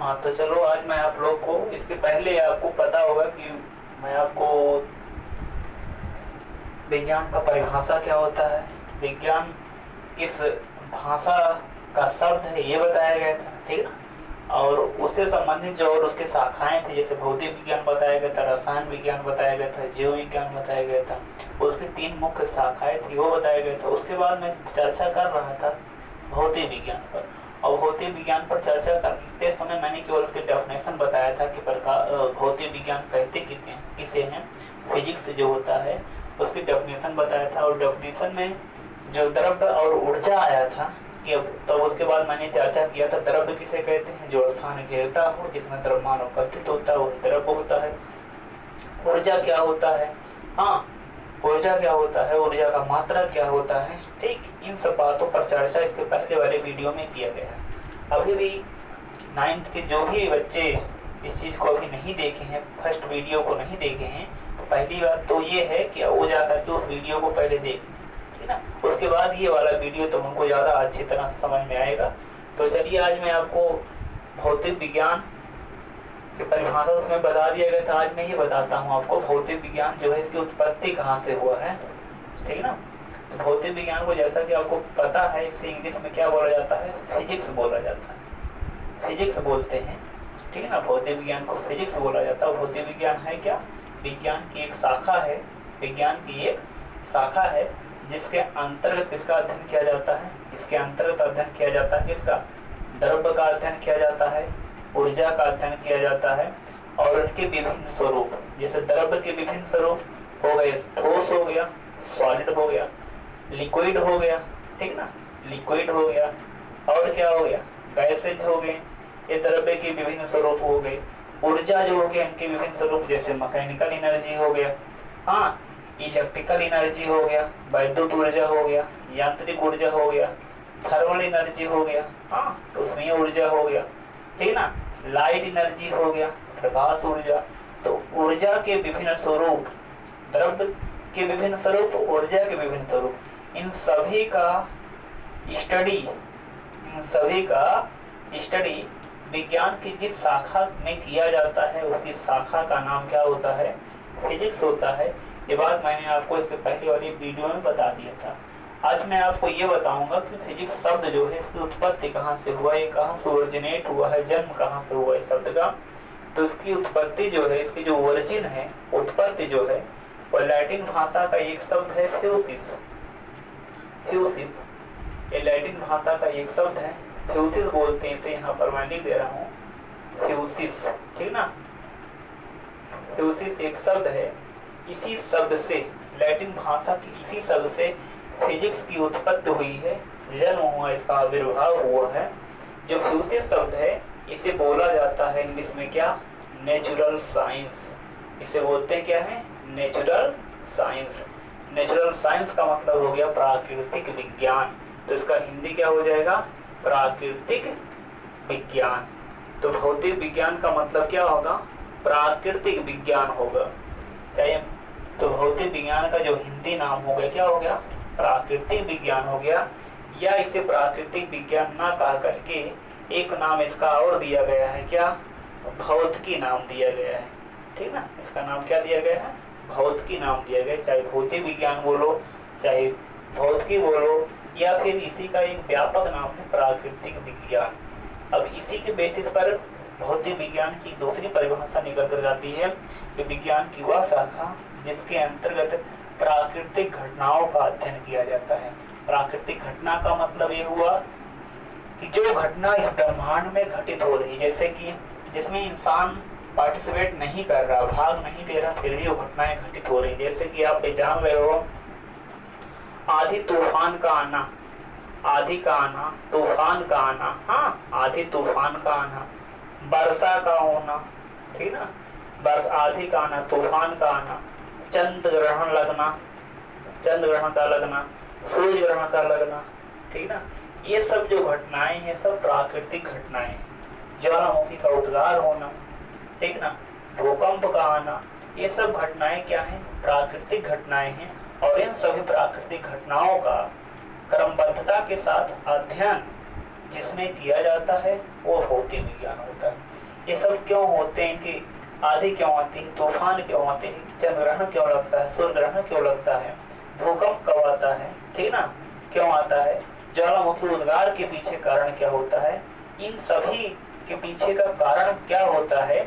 हाँ तो चलो आज मैं आप लोग को, इसके पहले आपको पता होगा कि मैं आपको विज्ञान का परिभाषा क्या होता है, विज्ञान किस भाषा का शब्द है ये बताया गया था, ठीक है ना। और उससे संबंधित जो और उसके शाखाएं थी, जैसे भौतिक विज्ञान बताया गया था, रसायन विज्ञान बताया गया था, जीव विज्ञान बताया गया था, उसकी 3 मुख्य शाखाएं थी वो बताया गया था। उसके बाद मैं चर्चा कर रहा था भौतिक विज्ञान पर, और भौतिक विज्ञान पर चर्चा करते समय मैंने केवल उसके डेफिनेशन बताया था कि भौतिक विज्ञान कहते किसे हैं, फिजिक्स जो होता है उसकी डेफिनेशन बताया था। और डेफिनेशन में जो द्रव्य और ऊर्जा आया था कि तो उसके बाद मैंने चर्चा किया था द्रव्य किसे कहते हैं, जो स्थान घेरता हो, जिसमें द्रव्यमान उपस्थित होता है वो द्रव्य होता है। ऊर्जा क्या होता है, हाँ ऊर्जा क्या होता है, ऊर्जा का मात्रा क्या होता है, ठीक, इन सब बातों पर चर्चा इसके पहले वाले वीडियो में किया गया है। अभी भी 9th के जो भी बच्चे इस चीज़ को अभी नहीं देखे हैं, फर्स्ट वीडियो को नहीं देखे हैं, तो पहली बात तो ये है कि वो जा करके उस वीडियो को पहले देखें, ठीक ना। उसके बाद ये वाला वीडियो तो हमको ज़्यादा अच्छी तरह समझ में आएगा। तो चलिए आज मैं आपको भौतिक विज्ञान की परिभाषा उसमें बता दिया गया था, आज मैं ये बताता हूँ आपको भौतिक विज्ञान जो है इसकी उत्पत्ति कहाँ से हुआ है, ठीक है ना। तो भौतिक विज्ञान को जैसा कि आपको पता है इसे इंग्लिश में क्या बोला जाता है, फिजिक्स बोला जाता है, फिजिक्स बोलते हैं, ठीक है ना। भौतिक विज्ञान को फिजिक्स बोला जाता है। भौतिक विज्ञान है क्या, विज्ञान की एक शाखा है, विज्ञान की एक शाखा है जिसके अंतर्गत किसका अध्ययन किया जाता है, इसके अंतर्गत अध्ययन किया जाता है किसका, द्रव्य का अध्ययन किया जाता है, ऊर्जा का अध्ययन किया जाता है, और उनके विभिन्न स्वरूप, जैसे द्रव्य के विभिन्न स्वरूप हो गए, ठोस हो गया, सॉलिड हो गया, लिक्विड हो गया, ठीक ना, लिक्विड हो गया, और क्या हो गया, गैसेज हो गए, ये द्रव्य के विभिन्न स्वरूप हो गए। ऊर्जा जो हो गया इनके विभिन्न स्वरूप, जैसे मैकेनिकल एनर्जी हो गया, हाँ इलेक्ट्रिकल एनर्जी हो गया, वैद्युत ऊर्जा हो गया, यांत्रिक ऊर्जा हो गया, थर्मल एनर्जी हो गया, हाँ उसमें ऊर्जा हो गया, ठीक ना, लाइट एनर्जी हो गया, प्रकाश ऊर्जा। तो ऊर्जा के विभिन्न स्वरूप, द्रव्य के विभिन्न स्वरूप, ऊर्जा के विभिन्न स्वरूप, इन सभी का स्टडी विज्ञान की जिस शाखा में किया जाता है उसी शाखा का नाम क्या होता है, फिजिक्स होता है। ये बात मैंने आपको इसके पहले वाली वीडियो में बता दिया था। आज मैं आपको ये बताऊंगा कि फिजिक्स शब्द जो है इसकी उत्पत्ति कहाँ से हुआ, ये कहाँ से ओरिजिनेट हुआ है, जन्म कहाँ से हुआ इस शब्द का। तो इसकी उत्पत्ति जो है, इसकी जो ओरिजिन है, उत्पत्ति जो है वो लैटिन भाषा का एक शब्द है फ्यूसिस, ये लैटिन भाषा का एक शब्द है, फ्यूसिस बोलते हैं इसे, यहाँ पर मैं लिख दे रहा हूँ फ्यूसिस, ठीक ना। फ्यूसिस एक शब्द है, इसी शब्द से, लैटिन भाषा की इसी शब्द से फिजिक्स की उत्पत्ति हुई है, जन्म हुआ, इसका आविर्भाव हुआ है। जो फ्यूसिस शब्द है इसे बोला जाता है इंग्लिश में क्या, नेचुरल साइंस, इसे बोलते हैं क्या है, नेचुरल साइंस। नेचुरल साइंस का मतलब हो गया प्राकृतिक विज्ञान, तो इसका हिंदी क्या हो जाएगा, प्राकृतिक विज्ञान। तो भौतिक विज्ञान का मतलब क्या होगा, प्राकृतिक विज्ञान होगा, चाहे तो भौतिक विज्ञान का जो हिंदी नाम हो गया क्या हो गया, प्राकृतिक विज्ञान हो गया, या इसे प्राकृतिक विज्ञान ना कह करके एक नाम इसका और दिया गया है, क्या, भौतिकी नाम दिया गया है, ठीक ना। इसका नाम क्या दिया गया है, भौतिकी नाम दिया गया, चाहे भौतिक विज्ञान बोलो, चाहे भौतिकी बोलो, या फिर इसी का एक व्यापक नाम है प्राकृतिक विज्ञान। अब इसी के बेसिस पर भौतिक विज्ञान की दूसरी परिभाषा निकल कर जाती है कि विज्ञान की वह शाखा जिसके अंतर्गत प्राकृतिक घटनाओं का अध्ययन किया जाता है। प्राकृतिक घटना का मतलब ये हुआ कि जो घटना इस ब्रह्मांड में घटित हो रही, जैसे कि जिसमें इंसान पार्टिसिपेट नहीं कर रहा, भाग नहीं ले रहा, फिर भी वो घटनाएं घटित हो रही, जैसे कि आप जान रहे हो आधी तूफान का आना, आधी का आना, तूफान का आना, हाँ आधी तूफान का आना, वर्षा का होना, ठीक ना, बस आधी का आना, तूफान का आना, चंद्र ग्रहण लगना, चंद्र ग्रहण का लगना, सूर्य ग्रहण का लगना, ठीक ना, ये सब जो घटनाएं हैं सब प्राकृतिक घटनाएं, ज्वालामुखी का उद्गार होना, ठीक ना, भूकंप का आना, ये सब घटनाएं क्या हैं, प्राकृतिक घटनाएं हैं। और इन सभी प्राकृतिक घटनाओं का क्रमबद्धता के साथ अध्ययन जिसमें किया जाता है वो भौतिक विज्ञान होता है। ये सब क्यों होते हैं, इनकी आंधी क्यों आती है, तूफान क्यों आते हैं, चंद्र ग्रहण क्यों लगता है, सूर्य ग्रहण क्यों लगता है, भूकंप कब आता है, ठीक ना, क्यों आता है, ज्वालामुखी उद्गार के पीछे कारण क्या होता है, इन सभी के पीछे का कारण क्या होता है,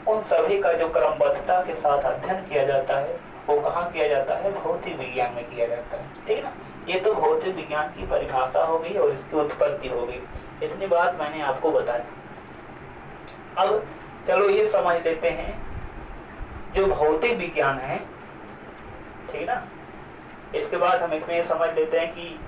उन सभी का जो क्रमबद्धता के साथ अध्ययन किया जाता है वो कहाँ किया जाता है, भौतिक विज्ञान में किया जाता है, ठीक ना। ये तो भौतिक विज्ञान की परिभाषा हो गई और इसकी उत्पत्ति हो गई। इतनी बात मैंने आपको बताया। अब चलो ये समझ लेते हैं जो भौतिक विज्ञान है, ठीक ना, इसके बाद हम इसमें ये समझ लेते हैं कि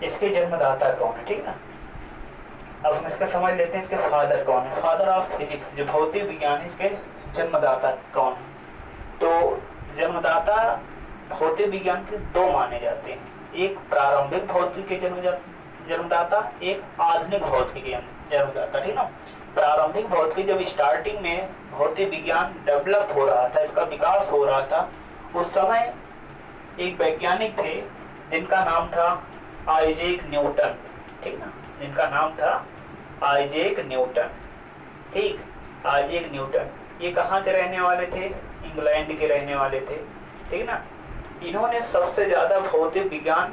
इसके जन्मदाता कौन है, ठीक ना। अब हम इसका समझ लेते हैं इसके फादर कौन है, फादर ऑफ फिजिक्स, जो भौतिक विज्ञान है इसके जन्मदाता कौन है। तो जन्मदाता भौतिक विज्ञान के दो माने जाते हैं, एक प्रारंभिक भौतिक के जन्मदाता, एक आधुनिक भौतिक के जन्मदाता, ठीक ना। प्रारंभिक भौतिक जब स्टार्टिंग में भौतिक विज्ञान डेवलप हो रहा था, इसका विकास हो रहा था, उस समय एक वैज्ञानिक थे जिनका नाम था आइजैक न्यूटन, ठीक ना, जिनका नाम था आइजैक न्यूटन, ठीक, आइजैक न्यूटन। ये कहाँ के रहने वाले थे, इंग्लैंड के रहने वाले थे, ठीक ना। इन्होंने सबसे ज्यादा भौतिक विज्ञान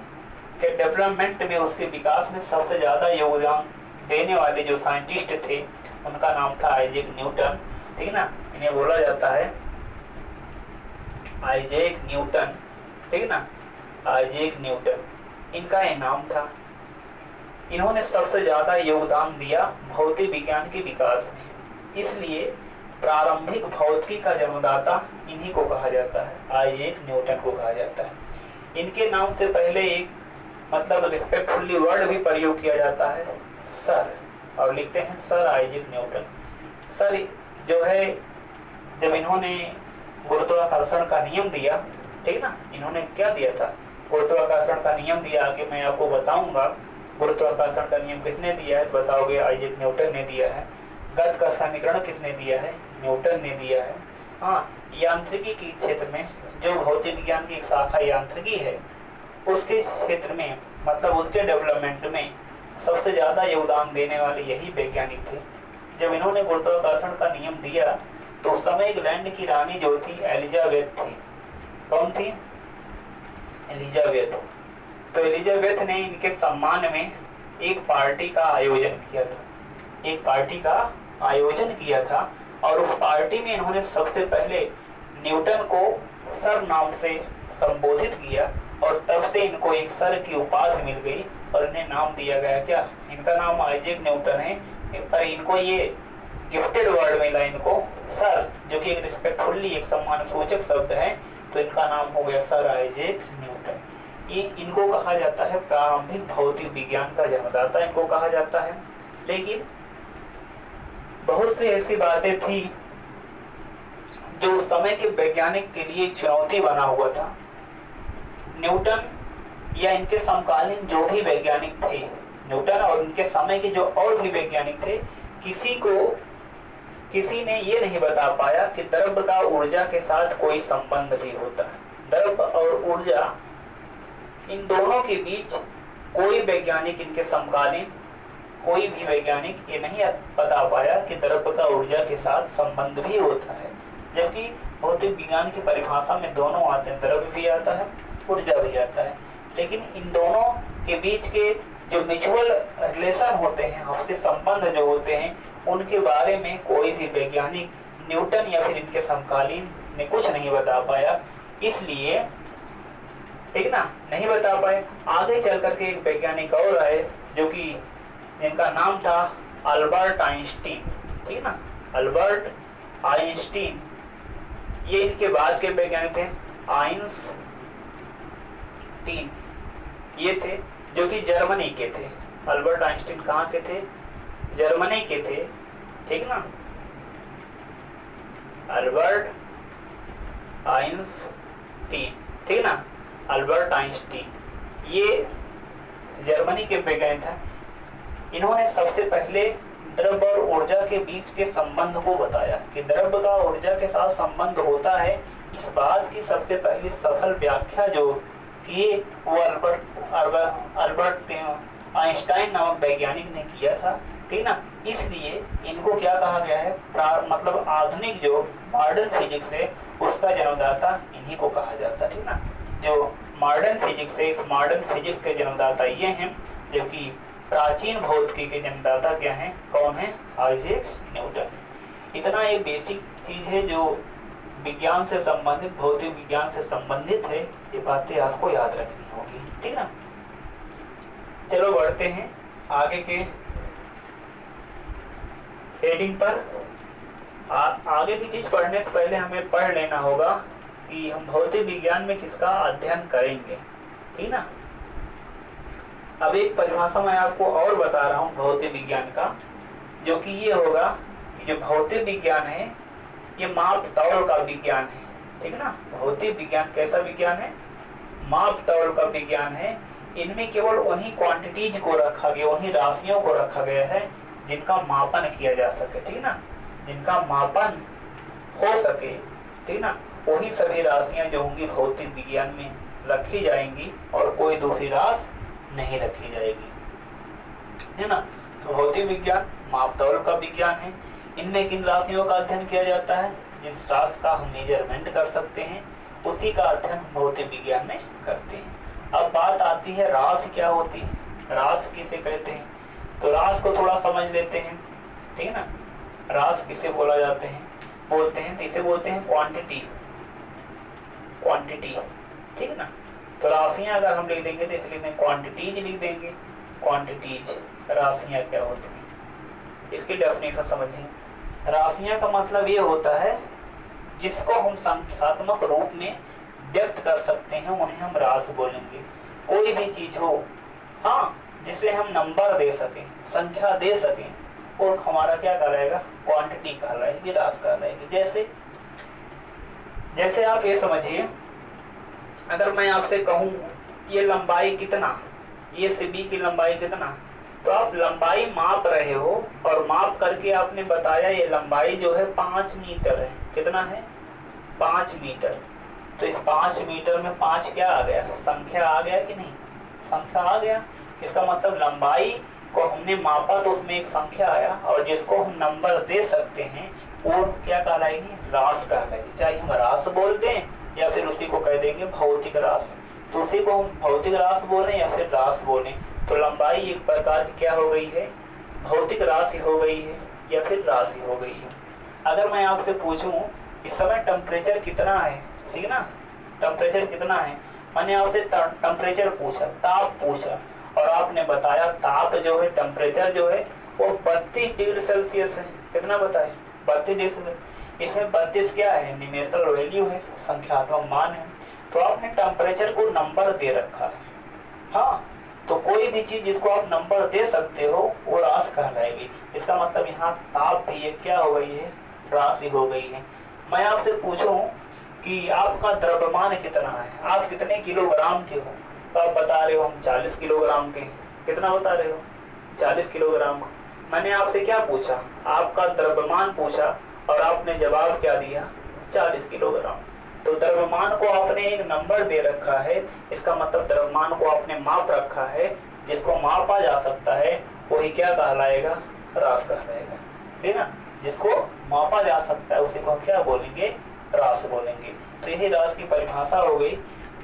के डेवलपमेंट में, उसके विकास में सबसे ज्यादा योगदान देने वाले जो साइंटिस्ट थे उनका नाम था आइजैक न्यूटन, ठीक ना। इन्हें बोला जाता है आइजैक न्यूटन, ठीक ना, आइजैक न्यूटन, इनका ये नाम था। इन्होंने सबसे ज्यादा योगदान दिया भौतिक विज्ञान के विकास में, इसलिए प्रारंभिक भौतिकी का जन्मदाता इन्हीं को कहा जाता है, आइजैक न्यूटन को कहा जाता है। इनके नाम से पहले एक मतलब रिस्पेक्टफुली वर्ड भी प्रयोग किया जाता है, सर, और लिखते हैं सर आइजैक न्यूटन। सर जो है, जब इन्होंने गुरुत्वाकर्षण का नियम दिया, ठीक ना, इन्होंने क्या दिया था, गुरुत्वाकर्षण का नियम दिया कि मैं आपको बताऊंगा गुरुत्वाकर्षण का नियम किसने दिया है, बताओगे आइजैक न्यूटन ने दिया है। गति का समीकरण किसने दिया है, न्यूटन ने दिया है। हाँ, यांत्रिकी के क्षेत्र में, जो भौतिक विज्ञान की एक शाखा यांत्रिकी है, उसके क्षेत्र में मतलब उसके डेवलपमेंट में सबसे ज्यादा योगदान देने वाले यही वैज्ञानिक थे। जब इन्होंने गुरुत्वाकर्षण का नियम दिया तो उस समय इंग्लैंड की रानी जो थी एलिजाबेथ थी। कौन थी, एलिजाबेथ। तो एलिजाबेथ ने इनके सम्मान में एक पार्टी का आयोजन किया था, एक पार्टी का आयोजन किया था, और उस पार्टी में इन्होंने सबसे पहले न्यूटन को सर नाम से संबोधित किया, और तब से इनको एक सर की उपाधि मिल गई और इन्हें नाम दिया गया क्या, इनका नाम आइजैक न्यूटन है, पर इनको ये गिफ्टेड वर्ड मिला इनको सर, जो कि एक रिस्पेक्टफुली एक सम्मान सूचक शब्द है, तो इनका नाम हो गया सर आइजैक न्यूटन। ये इनको कहा जाता है प्रारंभिक भौतिक विज्ञान का जन्मदाता, इनको कहा जाता है। लेकिन बहुत सी ऐसी बातें थी जो उस समय के वैज्ञानिक के लिए चुनौती बना हुआ था। न्यूटन या इनके समकालीन जो भी वैज्ञानिक थे, न्यूटन और इनके समय के जो और भी वैज्ञानिक थे, किसी ने ये नहीं बता पाया कि द्रव्य का ऊर्जा के साथ कोई संबंध भी होता है। द्रव्य और ऊर्जा, इन दोनों के बीच कोई वैज्ञानिक, इनके समकालीन कोई भी वैज्ञानिक ये नहीं बता पाया कि द्रव्य का ऊर्जा के साथ संबंध भी होता है। जबकि भौतिक विज्ञान की परिभाषा में दोनों आते हैं, द्रव्य भी आता है, ऊर्जा भी आता है। लेकिन इन दोनों के बीच के जो म्यूचुअल रिलेशन होते हैं, आपसी संबंध जो होते हैं, उनके बारे में कोई भी वैज्ञानिक, न्यूटन या फिर इनके समकालीन ने कुछ नहीं बता पाया। इसलिए ठीक ना, नहीं बता पाए। आगे चल करके एक वैज्ञानिक और आए जो कि जिनका नाम था अल्बर्ट आइंस्टीन, ठीक ना, अल्बर्ट आइंस्टीन। ये इनके बाद के वैज्ञानिक थे, आइंस्टीन ये थे जो कि जर्मनी के थे। अल्बर्ट आइंस्टीन कहाँ के थे, जर्मनी के थे, ठीक ना। अल्बर्ट आइंस्टीन, ठीक ना, अल्बर्ट आइंस्टीन ये जर्मनी के वैज्ञानिक थे। इन्होंने सबसे पहले द्रव्य और ऊर्जा के बीच के संबंध को बताया कि द्रव्य का ऊर्जा के साथ संबंध होता है। इस बात की सबसे पहली सफल व्याख्या जो किए वो अल्बर्ट आइंस्टाइन नामक वैज्ञानिक ने किया था, ठीक ना। इसलिए इनको क्या कहा गया है, मतलब आधुनिक जो मॉडर्न फिजिक्स है उसका जन्मदाता इन्हीं को कहा जाता है, ठीक ना। जो मॉडर्न फिजिक्स है, इस मॉडर्न फिजिक्स के जन्मदाता ये हैं, जबकि प्राचीन भौतिकी के जन्मदाता क्या हैं, कौन है, आइजैक न्यूटन। इतना ये बेसिक चीज है जो विज्ञान से संबंधित, भौतिक विज्ञान से संबंधित है, ये बातें आपको याद रखनी होगी, ठीक ना। चलो बढ़ते हैं आगे के हेडिंग पर। आगे की चीज पढ़ने से पहले हमें पढ़ लेना होगा कि हम भौतिक विज्ञान में किसका अध्ययन करेंगे, ठीक ना। अब एक परिभाषा मैं आपको और बता रहा हूँ भौतिक विज्ञान का, जो कि ये होगा कि जो भौतिक विज्ञान है ये माप तौल का विज्ञान है, ठीक ना। भौतिक विज्ञान कैसा विज्ञान है, माप तौल का विज्ञान है। इनमें केवल उन्हीं क्वांटिटीज को रखा गया, उन्हीं राशियों को रखा गया है जिनका मापन किया जा सके, ठीक ना, जिनका मापन हो सके, ठीक ना। वही सभी राशियां जो होंगी भौतिक विज्ञान में रखी जाएंगी और कोई दूसरी राशि नहीं रखी जाएगी, है ना। तो भौतिक विज्ञान माप तौल का विज्ञान है। इनमें किन राशियों का अध्ययन किया जाता है, जिस राशि का हम मेजरमेंट कर सकते हैं उसी का अध्ययन भौतिक विज्ञान में करते हैं। अब बात आती है राशि क्या होती है, राशि किसे कहते हैं। तो राशि को थोड़ा समझ लेते हैं, ठीक है ना। राशि किसे बोलते हैं, तो इसे बोलते हैं क्वांटिटी, ठीक है ना। तो राशियां अगर हम लिख देंगे तो इसलिए क्वांटिटीज लिख देंगे, क्वांटिटीज। राशियां क्या होती हैं, इसकी डेफिनेशन समझिए। राशियां का मतलब ये होता है जिसको हम संख्यात्मक रूप में व्यक्त कर सकते हैं, उन्हें हम राशि बोलेंगे। कोई भी चीज हो, हाँ, जिसे हम नंबर दे सकें, संख्या दे सकें, और हमारा क्या कहलाएगा, क्वांटिटी कहलाएगी, राशि कहलाएगी। जैसे आप ये समझिए, अगर मैं आपसे कहूँ ये लंबाई कितना, ये से बी की लंबाई कितना, तो आप लंबाई माप रहे हो और माप करके आपने बताया ये लंबाई जो है 5 मीटर है। कितना है, 5 मीटर। तो इस 5 मीटर में 5 क्या आ गया, संख्या आ गया कि नहीं, संख्या आ गया। इसका मतलब लंबाई को हमने मापा तो उसमें एक संख्या आया, और जिसको हम नंबर दे सकते हैं वो क्या कहलाएगी, राशि कहलाएगी। चाहे हम राशि बोलते हैं या फिर उसी को कह देंगे भौतिक राशि। तो उसी को हम भौतिक राशि बोलें या फिर राशि बोलें, तो लंबाई एक प्रकार की क्या हो गई है, भौतिक राशि हो गई है या फिर राशि हो गई है। अगर मैं आपसे पूछूं इस समय टेम्परेचर कितना है, ठीक है ना, टेम्परेचर कितना है, मैंने आपसे टेम्परेचर पूछा, ताप पूछा, और आपने बताया ताप जो है, टेम्परेचर जो है वो 32 डिग्री सेल्सियस है। कितना बताए, 32 डिग्री सेल्सियस। इसमें 32 क्या है, न्यूमेरिकल वैल्यू है, संख्यात्मक मान है। तो आपने टेम्परेचर को नंबर दे रखा है, हाँ। तो कोई भी चीज जिसको आप नंबर दे सकते हो वो राशि कहलाएगी। इसका मतलब यहाँ ताप भी एक क्या हो गई है, राशि हो गई है। मैं आपसे पूछूं कि आपका द्रव्यमान कितना है, आप कितने किलोग्राम के हो, तो आप बता रहे हो हम 40 किलोग्राम के हैं। कितना बता रहे हो, 40 किलोग्राम। मैंने आपसे क्या पूछा, आपका द्रव्यमान पूछा, और आपने जवाब क्या दिया, 40 किलोग्राम। तो द्रव्यमान को आपने एक नंबर दे रखा है, इसका मतलब द्रव्यमान को आपने माप रखा है, जिसको मापा जा सकता है वही क्या कहलाएगा, राशि कहलाएगा, ठीक है ना। जिसको मापा जा सकता है उसी को हम क्या बोलेंगे, राशि बोलेंगे। तो यही राशि की परिभाषा हो गई।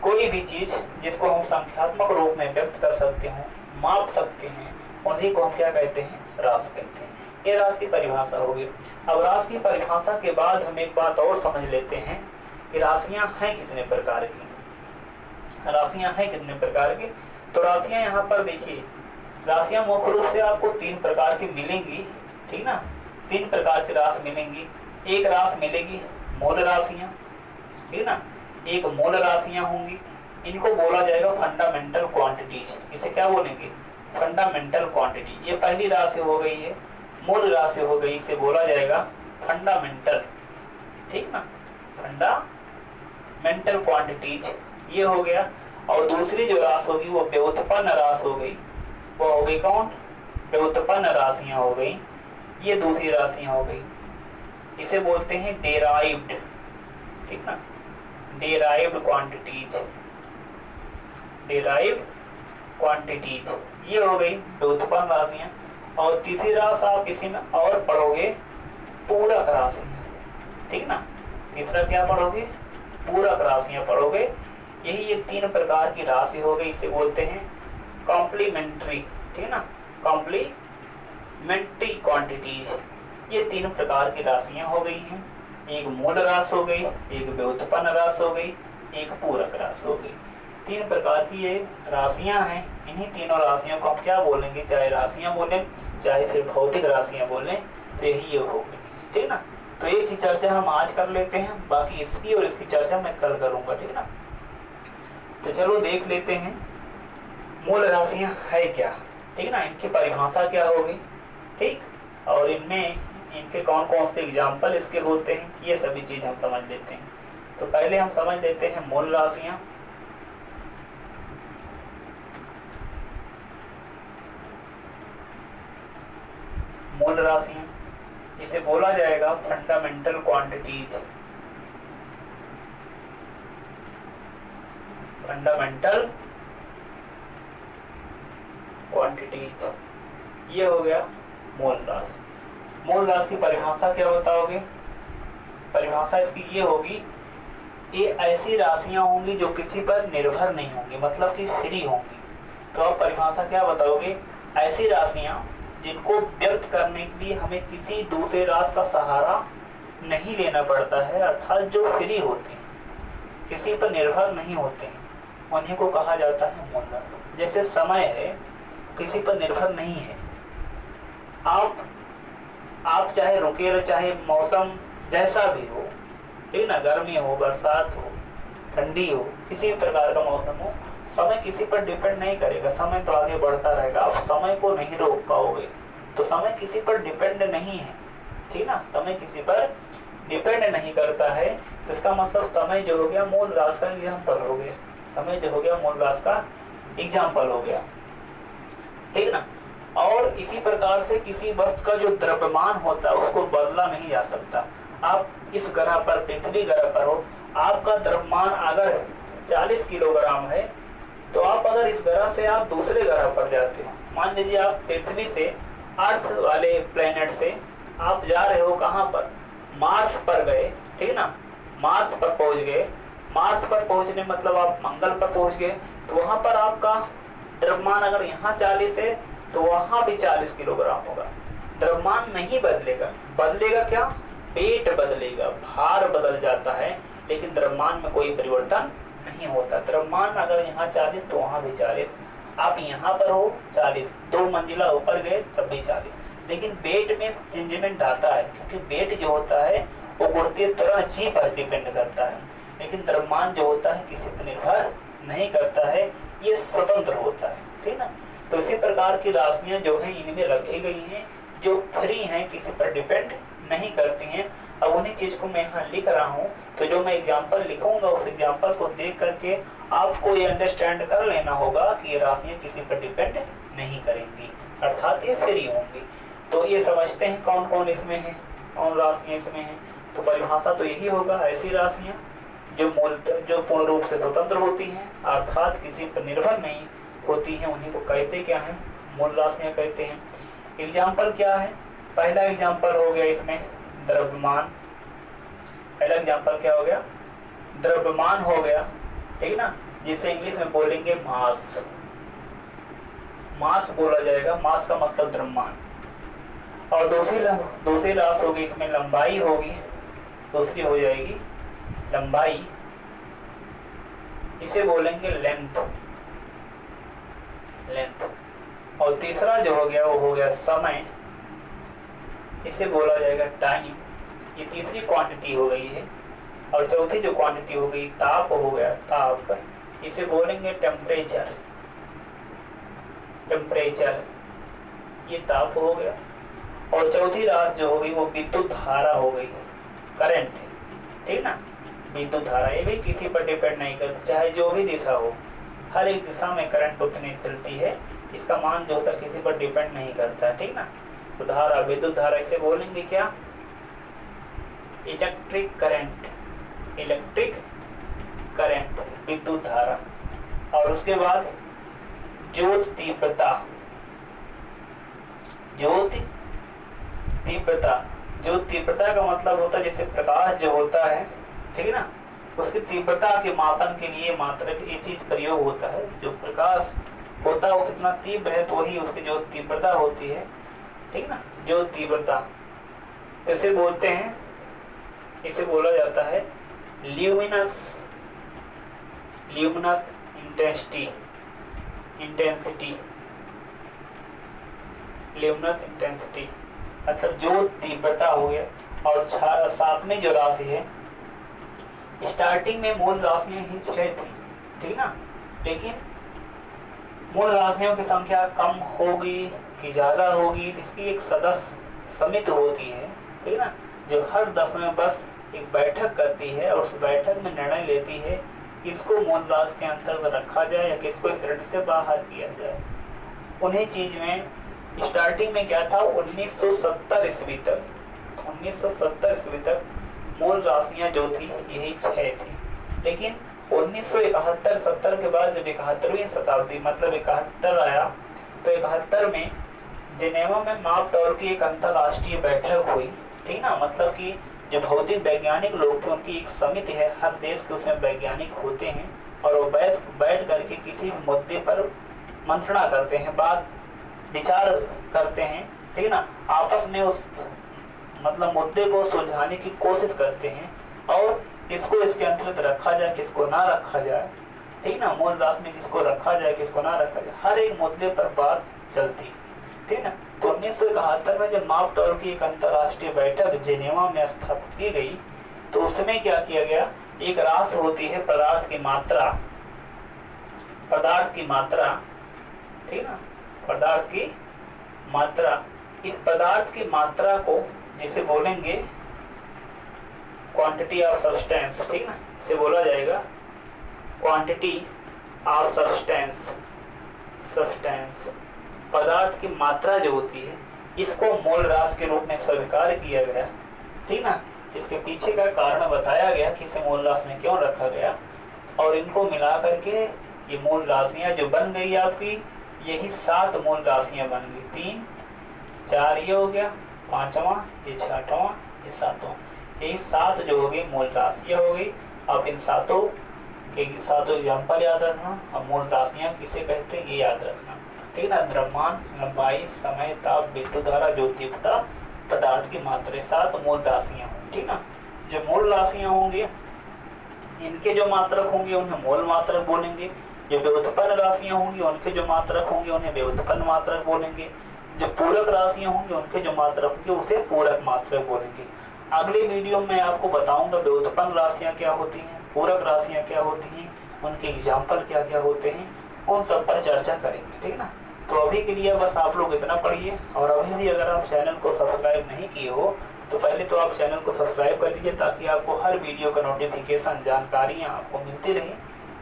कोई भी चीज जिसको हम संख्यात्मक रूप में व्यक्त कर सकते हैं, माप सकते हैं, उन्हीं को हम क्या कहते हैं, राशि कहते हैं। ये राशि की परिभाषा होगी। अब राशि की परिभाषा के बाद हम एक बात और समझ लेते हैं कि राशियां हैं कितने प्रकार की, राशियां हैं कितने प्रकार की। तो राशियां यहाँ पर देखिए, राशियां मुख्य रूप से आपको 3 प्रकार की मिलेंगी, ठीक ना। 3 प्रकार की राशि मिलेंगी। एक राशि मिलेगी मूल राशियां, ठीक ना, एक मूल राशियां होंगी, इनको बोला जाएगा फंडामेंटल क्वांटिटीज। इसे क्या बोलेंगे, फंडामेंटल क्वांटिटी। ये पहली राशि हो गई है, मूल राशि हो गई, इसे बोला जाएगा फंडामेंटल, ठीक ना, फंडामेंटल क्वांटिटीज, ये हो गया। और दूसरी जो राशि होगी वो व्युत्पन्न राशि हो गई, वो हो गई कौन, व्युत्पन्न राशियां हो गई, ये दूसरी राशियां हो गई, इसे बोलते हैं डेराइव्ड, ठीक ना, डेराइव्ड क्वांटिटीज, डेराइव्ड क्वांटिटीज ये हो गई व्युत्पन्न राशियां। और तीसरी राशि आप इसी में और पढ़ोगे पूरक राशियां, ठीक ना, तीसरा क्या पढ़ोगे, पूरक राशियां पढ़ोगे। यही ये 3 प्रकार की राशि हो गई, इसे बोलते हैं कॉम्प्लीमेंट्री, ठीक ना, कॉम्प्लीमेंट्री क्वांटिटीज। ये 3 प्रकार की राशियां हो गई हैं, एक मूल राशि हो गई, एक व्युत्पन्न राशि हो गई, एक पूरक राशि हो गई। 3 प्रकार की ये राशियां हैं। इन्हीं तीनों राशियों को हम क्या बोलेंगे, चाहे राशियां बोलें चाहे फिर भौतिक राशियां बोलें, तो यही ये हो गई, ठीक ना। तो एक ही चर्चा हम आज कर लेते हैं, बाकी इसकी और इसकी चर्चा मैं कल करूंगा, ठीक ना। तो चलो देख लेते हैं मूल राशियां है क्या, ठीक ना, इनकी परिभाषा क्या होगी, ठीक, और इनमें इनके कौन कौन से एग्जाम्पल इसके होते हैं, ये सभी चीज हम समझ लेते हैं। तो पहले हम समझ लेते हैं मूल राशियां। मूल राशियां इसे बोला जाएगा फंडामेंटल क्वांटिटीज, फंडामेंटल क्वांटिटीज ये हो गया मूल राशि। मूल राशि की परिभाषा क्या बताओगे, परिभाषा इसकी ये होगी, ये ऐसी राशियां होंगी जो किसी पर निर्भर नहीं होंगी, मतलब कि फ्री होंगी। तो आप परिभाषा क्या बताओगे, ऐसी राशियां जिनको व्यक्त करने के लिए हमें किसी दूसरे राशि का सहारा नहीं लेना पड़ता है, अर्थात जो फ्री होते हैं, किसी पर निर्भर नहीं होते हैं, उन्हीं को कहा जाता है मूल राशि। जैसे समय है, किसी पर निर्भर नहीं है, आप चाहे रुके, चाहे मौसम जैसा भी हो, ठीक ना, गर्मी हो, बरसात हो, ठंडी हो, किसी भी प्रकार का मौसम हो, समय किसी पर डिपेंड नहीं करेगा, समय तो आगे बढ़ता रहेगा, आप समय को नहीं रोक पाओगे। तो समय किसी पर डिपेंड नहीं है, ठीक ना, समय किसी पर डिपेंड नहीं करता है। तो इसका मतलब समय जो हो गया मूल राशि का एग्जाम्पल हो गया, समय जो हो गया मूल राशि का एग्जाम्पल हो गया, ठीक ना। और इसी प्रकार से किसी वस्तु का जो द्रव्यमान होता है उसको बदला नहीं जा सकता। आप इस ग्रह पर, पृथ्वी ग्रह पर हो, आपका द्रव्यमान अगर 40 किलोग्राम है, तो आप अगर इस ग्रह से आप दूसरे ग्रह पर जाते हो, मान लीजिए आप पृथ्वी से, अर्थ वाले प्लेनेट से आप जा रहे हो कहाँ पर, मार्स पर गए, ठीक ना, मार्स पर पहुंच गए। मार्स पर पहुंचने मतलब आप मंगल पर पहुंच गए, तो वहां पर आपका द्रव्यमान अगर यहाँ 40 है तो वहां भी 40 किलोग्राम होगा। द्रव्यमान नहीं बदलेगा, बदलेगा क्या, वेट बदलेगा, भार बदल जाता है, लेकिन द्रव्यमान में कोई परिवर्तन नहीं होता। द्रव्यमान अगर यहाँ 40 तो वहां भी 40, आप यहाँ पर हो 40, 2 मंजिला ऊपर गए तब भी 40, लेकिन वेट में चेंजमेंट आता है, क्योंकि वेट जो होता है वो गुणतीय त्वरण जी पर डिपेंड करता है, लेकिन द्रव्यमान जो होता है किसी पर निर्भर नहीं करता है, ये स्वतंत्र होता है, ठीक ना। तो इसी प्रकार की राशियां जो है इनमें रखी गई हैं, जो फ्री हैं, किसी पर डिपेंड नहीं करती हैं। अब उन्हीं चीज को मैं यहाँ लिख रहा हूँ, तो जो मैं एग्जाम्पल लिखूंगा उस एग्जाम्पल को देख करके आपको ये अंडरस्टैंड कर लेना होगा कि ये राशियां किसी पर डिपेंड नहीं करेंगी, अर्थात ये फ्री होंगी। तो ये समझते हैं कौन कौन इसमें है, कौन राशियां इसमें हैं। तो परिभाषा तो यही होगा, ऐसी राशियां जो पूर्ण रूप से स्वतंत्र होती हैं, अर्थात किसी पर निर्भर नहीं होती हैं, उन्हीं को कहते क्या हैं, मूल राशियां कहते हैं। एग्जाम्पल क्या है, पहला एग्जाम्पल हो गया इसमें द्रव्यमान, पहला एग्जाम्पल क्या हो गया, द्रव्यमान हो गया, ठीक ना, जिसे इंग्लिश में बोलेंगे मास, मास बोला जाएगा, मास का मतलब द्रव्यमान। और दूसरी राशि होगी इसमें लंबाई होगी, दूसरी हो जाएगी लंबाई, इसे बोलेंगे लेंथ, लेंथ। और तीसरा जो हो गया वो हो गया समय, इसे बोला जाएगा टाइम, ये तीसरी क्वांटिटी हो गई है। और चौथी जो क्वांटिटी हो गई ताप हो गया, ताप, इसे बोलेंगे टेम्परेचर, टेम्परेचर, ये ताप हो गया। और चौथी राशि जो हो गई वो विद्युत धारा हो गई, करंट, ठीक ना, विद्युत धारा, ये भी किसी पर डिपेंड नहीं करती, चाहे जो भी दिशा हो, हर एक दिशा में करंट उतनी चलती है, इसका मान जो होता है किसी पर डिपेंड नहीं करता है, ठीक ना। तो धारा, विद्युत धारा, इसे बोलेंगे क्या? इलेक्ट्रिक करंट, इलेक्ट्रिक करंट, विद्युत धारा। और उसके बाद ज्योत तीव्रता, ज्योत तीव्रता, ज्योत तीव्रता का मतलब होता है जैसे प्रकाश जो होता है, ठीक है ना, उसकी तीव्रता के मापन के लिए मात्रक ये चीज प्रयोग होता है। जो प्रकाश होता है वो कितना तीव्र है तो वही उसकी जो तीव्रता होती है, ठीक ना, जो तीव्रता। इसे बोलते हैं, इसे बोला जाता है luminous, luminous intensity, intensity, luminous intensity. अच्छा, जो तीव्रता हो गया। और सातवीं जो राशि है, स्टार्टिंग में मूल राशियां ही 6 थी, ठीक ना, लेकिन मूल राशियों की संख्या कम होगी कि ज्यादा होगी, इसकी एक सदस्य समिति होती है, ठीक ना, जो हर 10वें वर्ष एक बैठक करती है और उस बैठक में निर्णय लेती है किसको मूल राशि के अंतर्गत रखा जाए या किसको इस श्रेणी से बाहर किया जाए। उन्हीं चीज में स्टार्टिंग में क्या था, 1970 ईस्वी तक, 1970 ईस्वी तक मूल राशियां जो थी यही 6 थी। लेकिन 1971-70 के बाद जब 71वीं शताब्दी मतलब 71 आया, तो 71 में जिनेवा में माप तौर की एक अंतर्राष्ट्रीय बैठक हुई, ठीक ना, मतलब कि जो भौतिक वैज्ञानिक लोग थे उनकी एक समिति है, हर देश के उसमें वैज्ञानिक होते हैं और वो बैठ करके किसी मुद्दे पर मंत्रणा करते हैं, बात विचार करते हैं, ठीक ना, आपस में उस मतलब मुद्दे को सुलझाने की कोशिश करते हैं और किसको इसके अंतर्गत रखा जाए, किसको ना रखा जाए, ठीक ना, मूल राशि में किसको रखा जाए, किसको ना रखा जाए, हर एक मुद्दे पर बात चलती, ठीक ना। तो 1971 में जब माप तौर की एक अंतर्राष्ट्रीय बैठक जिनेवा में स्थापित की गई, तो उसमें क्या किया गया, एक राशि होती है पदार्थ की मात्रा, पदार्थ की मात्रा, ठीक ना, पदार्थ की मात्रा। इस पदार्थ की मात्रा को जिसे बोलेंगे क्वांटिटी ऑफ सब्सटेंस, ठीक ना, इसे बोला जाएगा क्वांटिटी ऑफ सब्सटेंस, सब्सटेंस, पदार्थ की मात्रा जो होती है, इसको मूल राशि के रूप में स्वीकार किया गया, ठीक ना। इसके पीछे का कारण बताया गया कि इसे मूल राशि में क्यों रखा गया, और इनको मिला करके ये मूल राशियां जो बन गई आपकी, यही 7 मूल राशियां बन गई, 3 4 ये हो गया, 5वां ये, 6वां ये, 7वां, यही 7 जो हो गई मूल राशियां हो गई। अब इन 7 के 7 एग्जाम्पल याद रखना और मूल राशियां किसे कहते हैं ये याद रखना, ठीक ना। द्रव्यमान, लंबाई, समय, ताप, विद्युत धारा, ज्योतिप्ता, पदार्थ की मात्रा, 7 मूल राशियां, ठीक ना। जो मूल राशियां होंगी इनके जो मात्रक होंगे उन्हें मूल मात्रक बोलेंगे, जो व्युत्पन्न राशियां होंगी उनके जो मात्रक होंगे उन्हें व्युत्पन्न मात्रक बोलेंगे, जो पूरक राशियां होंगी उनके जो मात्रक होंगे उसे पूरक मात्रक बोलेंगे। अगले वीडियो में आपको बताऊंगा व्युत्पन्न राशियां क्या होती हैं, पूरक राशियां क्या होती हैं, उनके एग्जाम्पल क्या क्या होते हैं, उन सब पर चर्चा करेंगे, ठीक ना। तो अभी के लिए बस आप लोग इतना पढ़िए, और अभी भी अगर आप चैनल को सब्सक्राइब नहीं किए हो तो पहले तो आप चैनल को सब्सक्राइब कर लीजिए, ताकि आपको हर वीडियो का नोटिफिकेशन, जानकारियाँ आपको मिलती रही,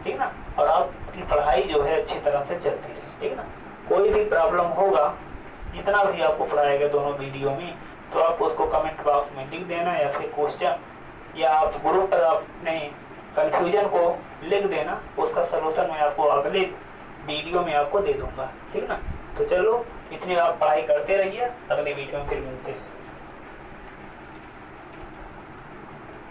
ठीक ना, और आपकी पढ़ाई जो है अच्छी तरह से चलती रही, ठीक ना। कोई भी प्रॉब्लम होगा, जितना भी आपको पढ़ाया गया दोनों वीडियो में, तो आप उसको कमेंट बॉक्स में लिख देना, या फिर क्वेश्चन या आप ग्रुप पर अपने कन्फ्यूजन को लिख देना, उसका सलूशन मैं आपको अगले वीडियो में आपको दे दूंगा, ठीक ना। तो चलो, इतनी आप पढ़ाई करते रहिए, अगले वीडियो में फिर मिलते हैं।